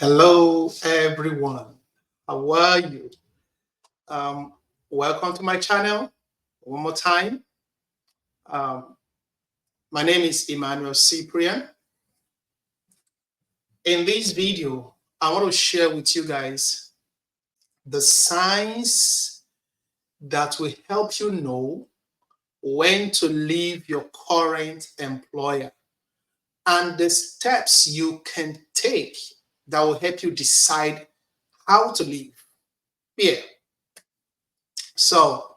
Hello, everyone. How are you? Um, Welcome to my channel one more time. Um, my name is Emmanuel Cyprian. In this video, I want to share with you guys the signs that will help you know when to leave your current employer and the steps you can take that will help you decide how to leave. Yeah. So,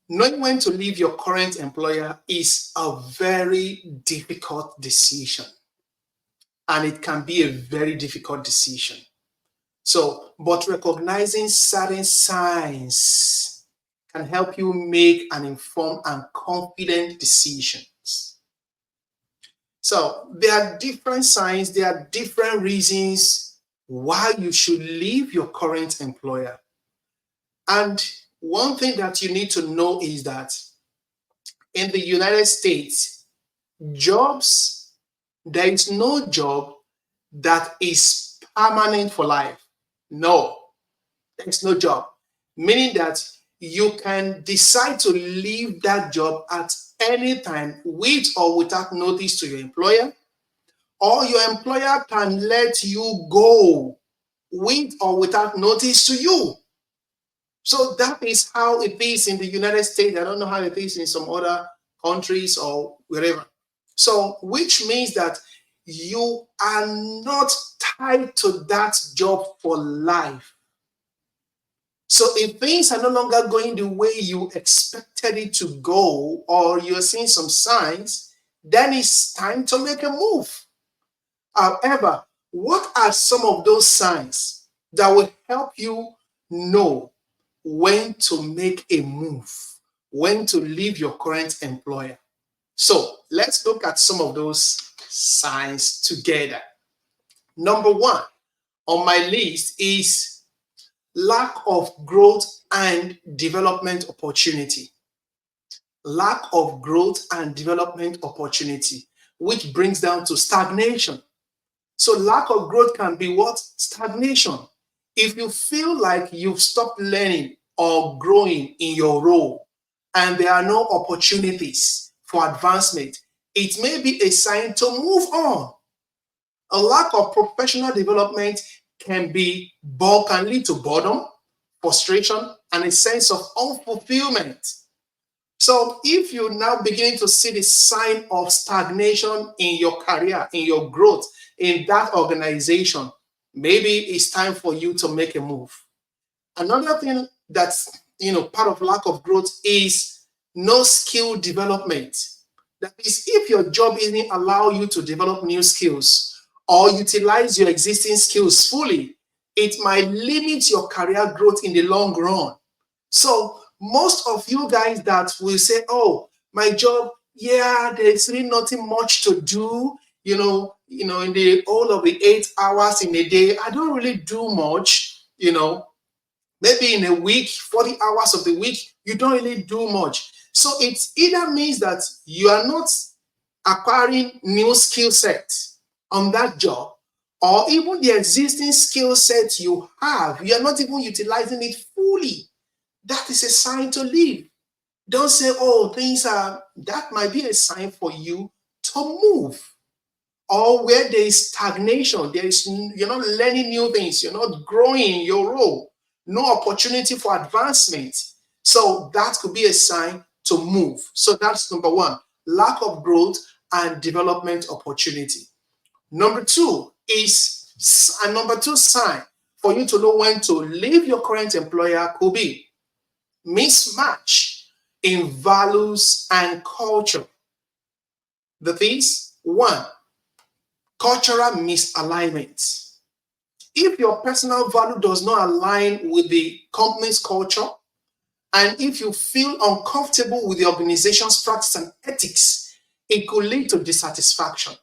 knowing when to leave your current employer is a very difficult decision, and it can be a very difficult decision. So, but recognizing certain signs can help you make an informed and confident decisions. So, there are different signs, there are different reasons why you should leave your current employer. And one thing that you need to know is that in the United States, jobs, there is no job that is permanent for life. No, there's no job. Meaning that you can decide to leave that job at any time with or without notice to your employer, or your employer can let you go with or without notice to you. So that is how it is in the United States. I don't know how it is in some other countries or wherever. So, which means that you are not tied to that job for life. So, if things are no longer going the way you expected it to go, or you're seeing some signs, then it's time to make a move. However, what are some of those signs that will help you know when to make a move, when to leave your current employer? So let's look at some of those signs together. Number one on my list is lack of growth and development opportunity. Lack of growth and development opportunity, which brings down to stagnation. So lack of growth can be what? Stagnation. If you feel like you've stopped learning or growing in your role and there are no opportunities for advancement, it may be a sign to move on. A lack of professional development can lead to boredom, frustration, and a sense of unfulfillment. So if you're now beginning to see the sign of stagnation in your career, in your growth, in that organization, maybe it's time for you to make a move. Another thing that's part of lack of growth is no skill development. That is, if your job isn't allow you to develop new skills or utilize your existing skills fully, it might limit your career growth in the long run. So most of you guys that will say, oh, my job, yeah, there's really nothing much to do, in the all of the 8 hours in a day, I don't really do much, maybe in a week, 40 hours of the week, you don't really do much. So it either means that you are not acquiring new skill sets on that job, or even the existing skill set you have, you are not even utilizing it fully. That is a sign to leave. Don't say, oh, that might be a sign for you to move. Or where there is stagnation, you're not learning new things, you're not growing in your role, no opportunity for advancement. So that could be a sign to move. So that's number one, lack of growth and development opportunity. Number two sign for you to know when to leave your current employer could be mismatch in values and culture. The things, one, cultural misalignment. If your personal value does not align with the company's culture, and if you feel uncomfortable with the organization's practice and ethics, it could lead to dissatisfaction.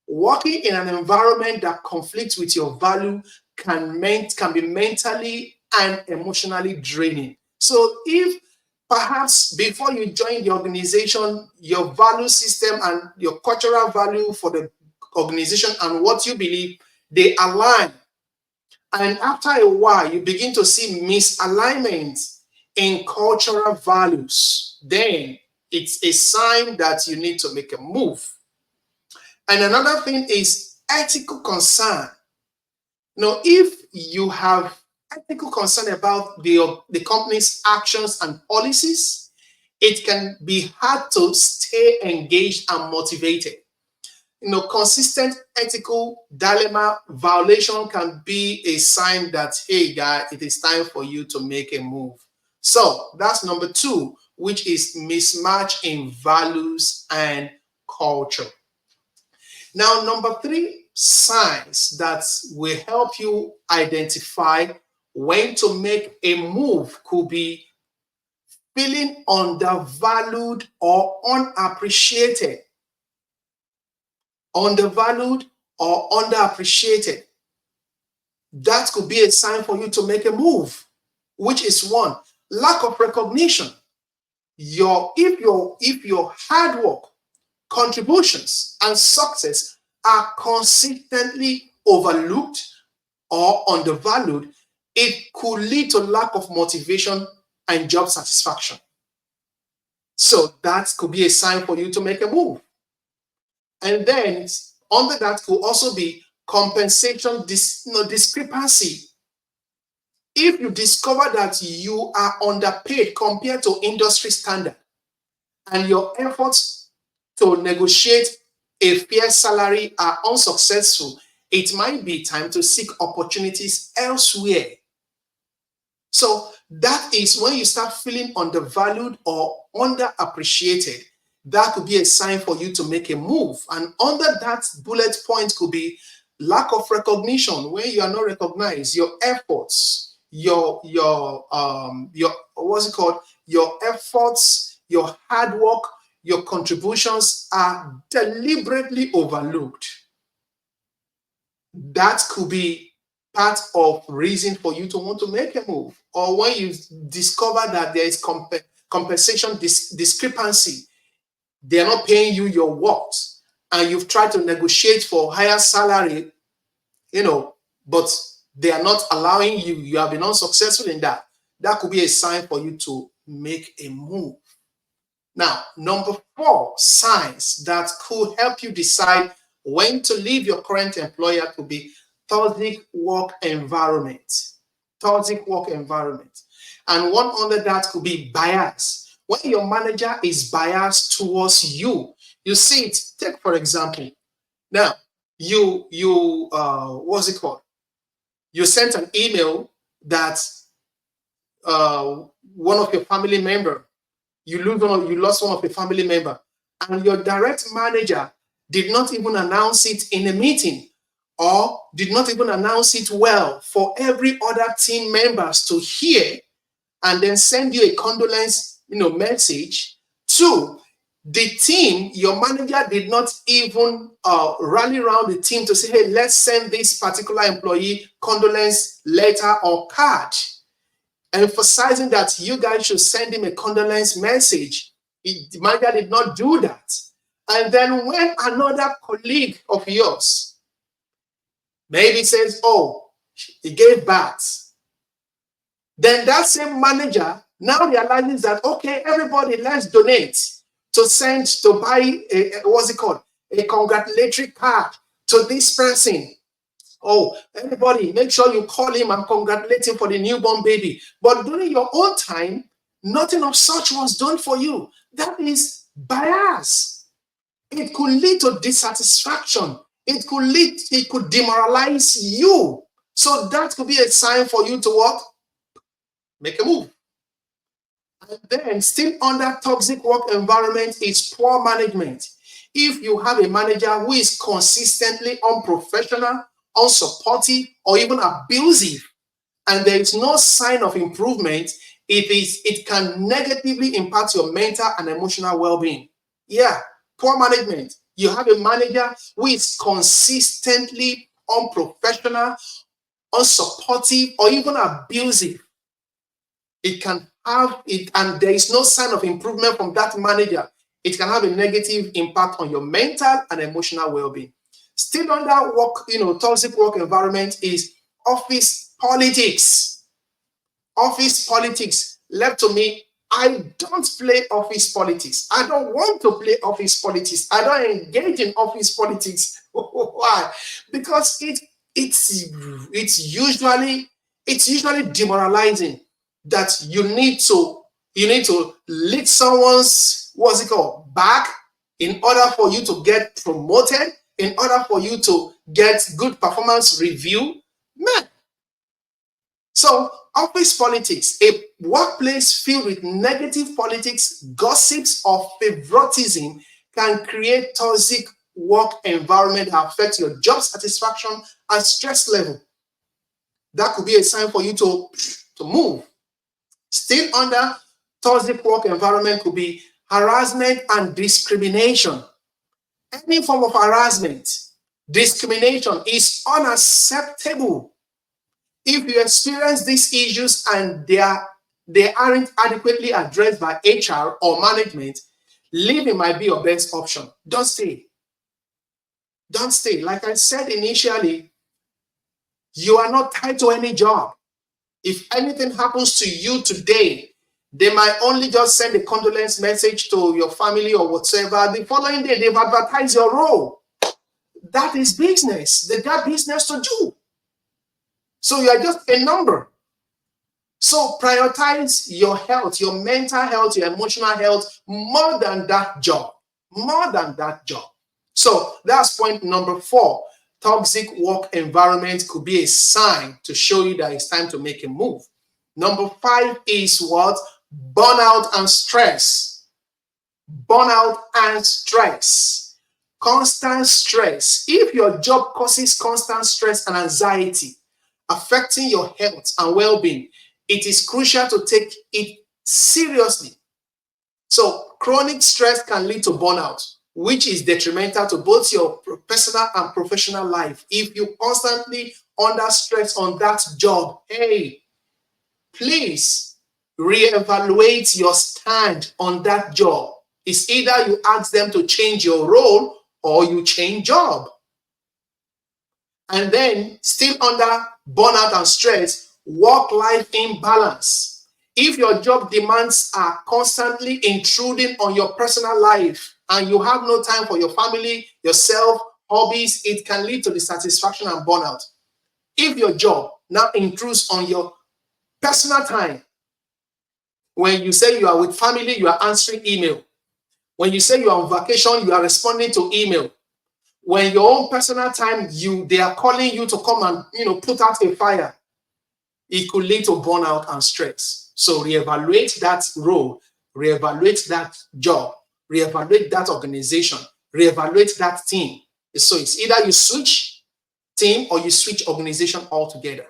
Working in an environment that conflicts with your value can be mentally and emotionally draining. So if perhaps before you join the organization, your value system and your cultural value for the organization and what you believe, they align, And after a while, you begin to see misalignment in cultural values. Then it's a sign that you need to make a move. And another thing is ethical concern. Now, if you have ethical concern about the company's actions and policies, it can be hard to stay engaged and motivated. Consistent ethical dilemma violation can be a sign that, hey, guy, it is time for you to make a move. So that's number two, which is mismatch in values and culture. Now, number three, signs that will help you identify when to make a move could be feeling undervalued or unappreciated. Undervalued or underappreciated. That could be a sign for you to make a move, which is one, lack of recognition. If your hard work, contributions, and success are consistently overlooked or undervalued, it could lead to lack of motivation and job satisfaction. So that could be a sign for you to make a move. And then under that could also be compensation discrepancy. If you discover that you are underpaid compared to industry standard and your efforts to negotiate a fair salary are unsuccessful, it might be time to seek opportunities elsewhere. So that is when you start feeling undervalued or underappreciated. That could be a sign for you to make a move. And under that bullet point could be lack of recognition, when you are not recognized, your efforts, your what's it called? Your efforts, your hard work, your contributions are deliberately overlooked. That could be part of reason for you to want to make a move. Or when you discover that there is compensation discrepancy, they are not paying you your worth, and you've tried to negotiate for higher salary, but they are not allowing you. You have been unsuccessful in that. That could be a sign for you to make a move. Now, number four, signs that could help you decide when to leave your current employer could be toxic work environment. Toxic work environment. And one under that could be bias. When your manager is biased towards you, you see it. Take for example, now what's it called? You sent an email that one of your family member, you lost one of your family member, and your direct manager did not even announce it in a meeting, or did not even announce it well for every other team members to hear, and then send you a condolence message. Two, the team, your manager did not even rally around the team to say, hey, let's send this particular employee condolence letter or card, emphasizing that you guys should send him a condolence message. The manager did not do that. And then when another colleague of yours maybe says, oh, he gave birth, then that same manager now realizes that, okay, everybody, let's donate to buy a congratulatory card to this person. Oh, everybody, make sure you call him and congratulate him for the newborn baby. But during your own time, nothing of such was done for you. That is bias. It could lead to dissatisfaction. It could demoralize you. So that could be a sign for you to what? Make a move. And then still under toxic work environment is poor management. If you have a manager who is consistently unprofessional, unsupportive, or even abusive, and there is no sign of improvement, it can negatively impact your mental and emotional well-being. Yeah, poor management. You have a manager who is consistently unprofessional, unsupportive, or even abusive. It can have it, and there is no sign of improvement from that manager. It can have a negative impact on your mental and emotional well-being. Still under toxic work environment is office politics. Office politics. Left to me, I don't play office politics. I don't want to play office politics. I don't engage in office politics. Why? Because it's usually demoralizing that you need to lead someone's, what's it called, back, in order for you to get promoted, in order for you to get good performance review. Man. So office politics, a workplace filled with negative politics, gossips, or favoritism can create toxic work environment that affects your job satisfaction and stress level. That could be a sign for you to move. Still under toxic work environment could be harassment and discrimination. Any form of harassment, discrimination is unacceptable. If you experience these issues and they aren't adequately addressed by HR or management, leaving might be your best option. Don't stay. Don't stay. Like I said initially, you are not tied to any job. If anything happens to you today, they might only just send a condolence message to your family or whatever. The following day, they've advertised your role. That is business. They got business to do. So you are just a number. So prioritize your health, your mental health, your emotional health, more than that job. More than that job. So that's point number 4. Toxic work environment could be a sign to show you that it's time to make a move. Number 5 is what? Burnout and stress. Burnout and stress. Constant stress. If your job causes constant stress and anxiety, affecting your health and well-being, it is crucial to take it seriously. So chronic stress can lead to burnout, which is detrimental to both your personal and professional life. If you constantly under stress on that job, hey, please reevaluate your stand on that job. It's either you ask them to change your role or you change job. And then still under burnout and stress, work-life imbalance. If your job demands are constantly intruding on your personal life and you have no time for your family, yourself, hobbies, it can lead to dissatisfaction and burnout. If your job now intrudes on your personal time, when you say you are with family, you are answering email. When you say you are on vacation, you are responding to email. When your own personal time, they are calling you to come and put out a fire, it could lead to burnout and stress. So reevaluate that role, reevaluate that job, reevaluate that organization, reevaluate that team. So it's either you switch team or you switch organization altogether.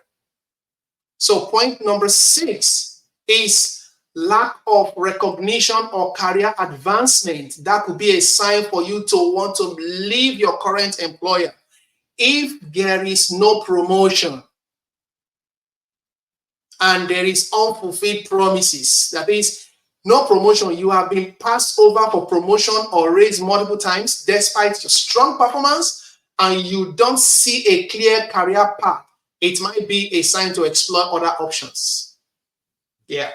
So point number 6 is lack of recognition or career advancement. That could be a sign for you to want to leave your current employer. If there is no promotion and there is unfulfilled promises, that is, no promotion, you have been passed over for promotion or raised multiple times despite your strong performance, and you don't see a clear career path, it might be a sign to explore other options. Yeah.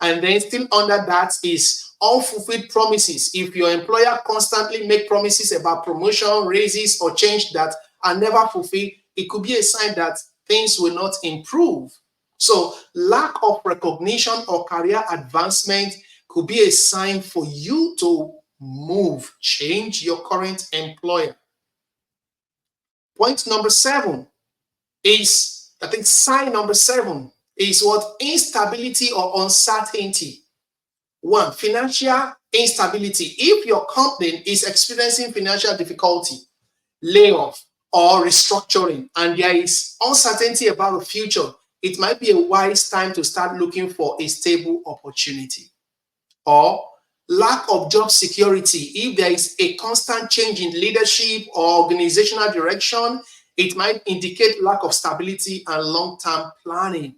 And then still under that is unfulfilled promises. If your employer constantly make promises about promotion, raises, or change that are never fulfilled, it could be a sign that things will not improve. So lack of recognition or career advancement could be a sign for you to move, change your current employer. Point number 7 is, I think sign number 7 is what? Instability or uncertainty. 1, financial instability. If your company is experiencing financial difficulty, layoff, or restructuring, and there is uncertainty about the future, it might be a wise time to start looking for a stable opportunity. Or lack of job security. If there is a constant change in leadership or organizational direction, it might indicate lack of stability and long-term planning.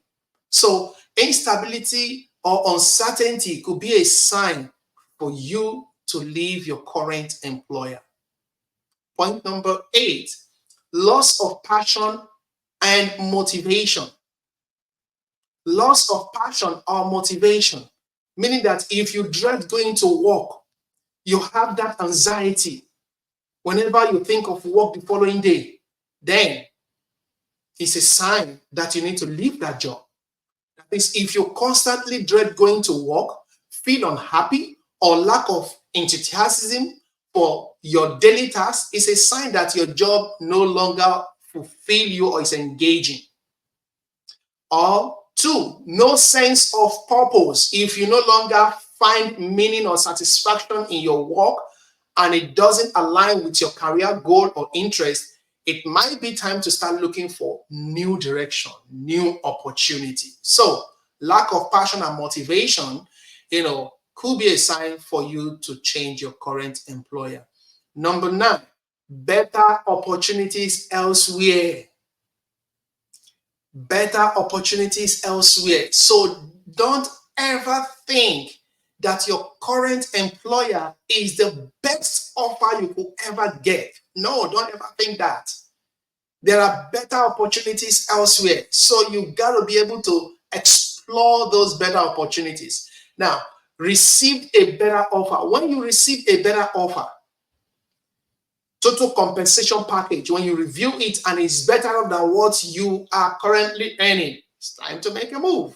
So instability or uncertainty could be a sign for you to leave your current employer. Point number 8, loss of passion and motivation. Loss of passion or motivation, meaning that if you dread going to work, you have that anxiety whenever you think of work the following day, then it's a sign that you need to leave that job. That is, if you constantly dread going to work, feel unhappy, or lack of enthusiasm for your daily tasks, it's a sign that your job no longer fulfill you or is engaging. Or two, no sense of purpose. If you no longer find meaning or satisfaction in your work and it doesn't align with your career goal or interest, it might be time to start looking for new direction, new opportunity. So lack of passion and motivation, could be a sign for you to change your current employer. Number 9, better opportunities elsewhere. Better opportunities elsewhere. So don't ever think that your current employer is the best offer you could ever get. No, don't ever think that. There are better opportunities elsewhere. So you got to be able to explore those better opportunities. Now, receive a better offer. When you receive a better offer, total compensation package, when you review it and it's better than what you are currently earning, it's time to make a move.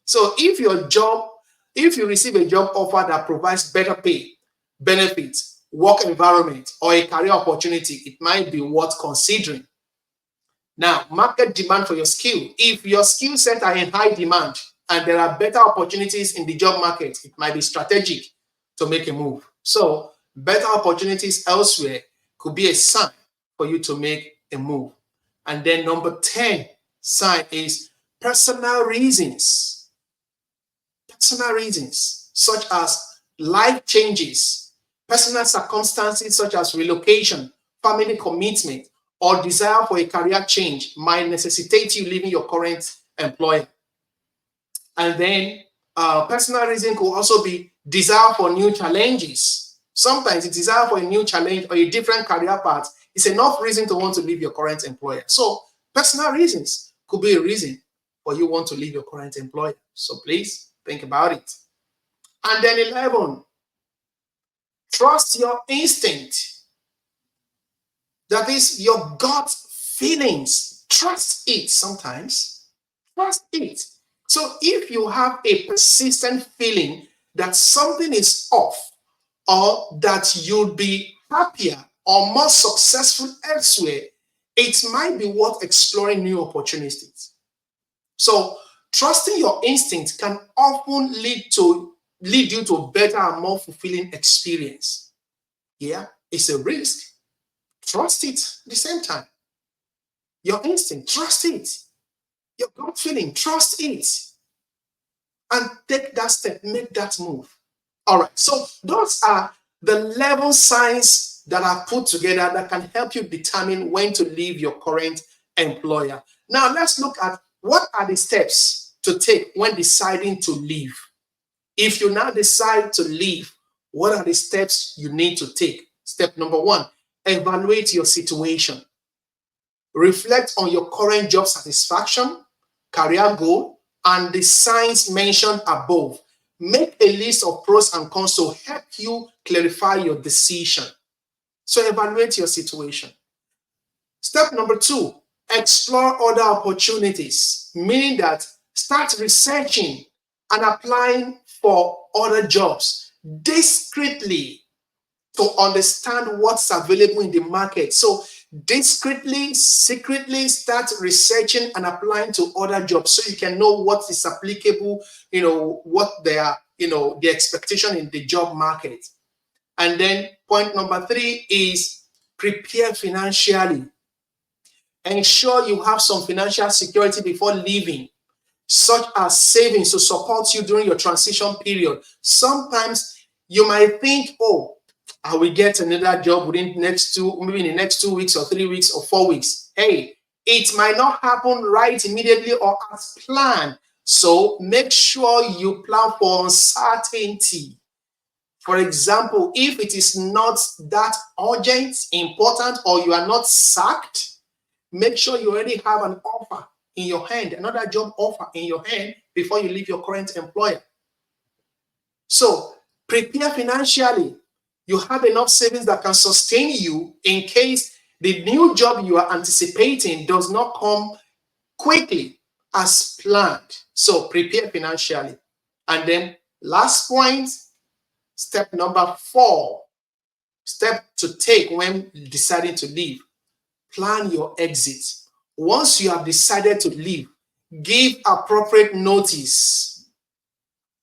So if you receive a job offer that provides better pay, benefits, work environment, or a career opportunity, it might be worth considering. Now, market demand for your skill. If your skill set are in high demand and there are better opportunities in the job market, it might be strategic to make a move. So better opportunities elsewhere could be a sign for you to make a move. And then number 10 sign is personal reasons. Personal reasons such as life changes, personal circumstances such as relocation, family commitment, or desire for a career change might necessitate you leaving your current employer. And then personal reason could also be desire for new challenges. Sometimes a desire for a new challenge or a different career path is enough reason to want to leave your current employer. So personal reasons could be a reason for you want to leave your current employer. So please think about it. And then 11, trust your instinct. That is your gut feelings. Trust it sometimes. Trust it. So if you have a persistent feeling that something is off or that you'll be happier or more successful elsewhere, it might be worth exploring new opportunities. So trusting your instinct can often lead you to a better and more fulfilling experience. Yeah, it's a risk. Trust it at the same time. Your instinct, trust it. Your gut feeling, trust it. And take that step, make that move. All right, so those are the 11 signs that are put together that can help you determine when to leave your current employer. Now, let's look at what are the steps to take when deciding to leave. If you now decide to leave, what are the steps you need to take? Step number 1, evaluate your situation. Reflect on your current job satisfaction, career goal, and the signs mentioned above. Make a list of pros and cons to help you clarify your decision. So evaluate your situation. Step number 2, explore other opportunities, meaning that start researching and applying for other jobs discreetly to understand what's available in the market. So discreetly, secretly start researching and applying to other jobs so you can know what is applicable, what they are, the expectation in the job market. And then point number 3 is prepare financially. Ensure you have some financial security before leaving, such as savings to support you during your transition period. Sometimes you might think, oh, I will get another job within maybe in the next 2 weeks or 3 weeks or 4 weeks. Hey, it might not happen right immediately or as planned. So make sure you plan for uncertainty. For example, if it is not that urgent, important, or you are not sacked, make sure you already have an offer in your hand, another job offer in your hand before you leave your current employer. So prepare financially. You have enough savings that can sustain you in case the new job you are anticipating does not come quickly as planned. So prepare financially. And then last point, step number 4, step to take when deciding to leave. Plan your exit. Once you have decided to leave, give appropriate notice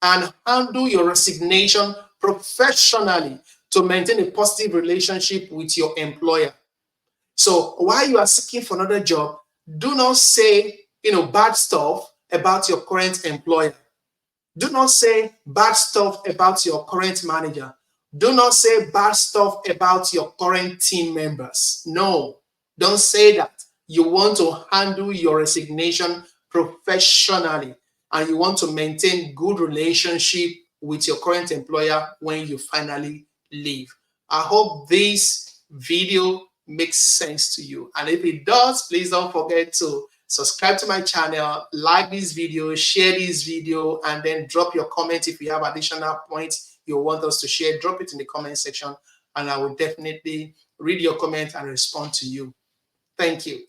and handle your resignation professionally to maintain a positive relationship with your employer. So while you are seeking for another job, do not say, bad stuff about your current employer. Do not say bad stuff about your current manager. Do not say bad stuff about your current team members. No, don't say that. You want to handle your resignation professionally and you want to maintain good relationship with your current employer when you finally leave. I hope this video makes sense to you. And if it does, please don't forget to subscribe to my channel, like this video, share this video, and then drop your comment if you have additional points you want us to share. Drop it in the comment section, and I will definitely read your comment and respond to you. Thank you.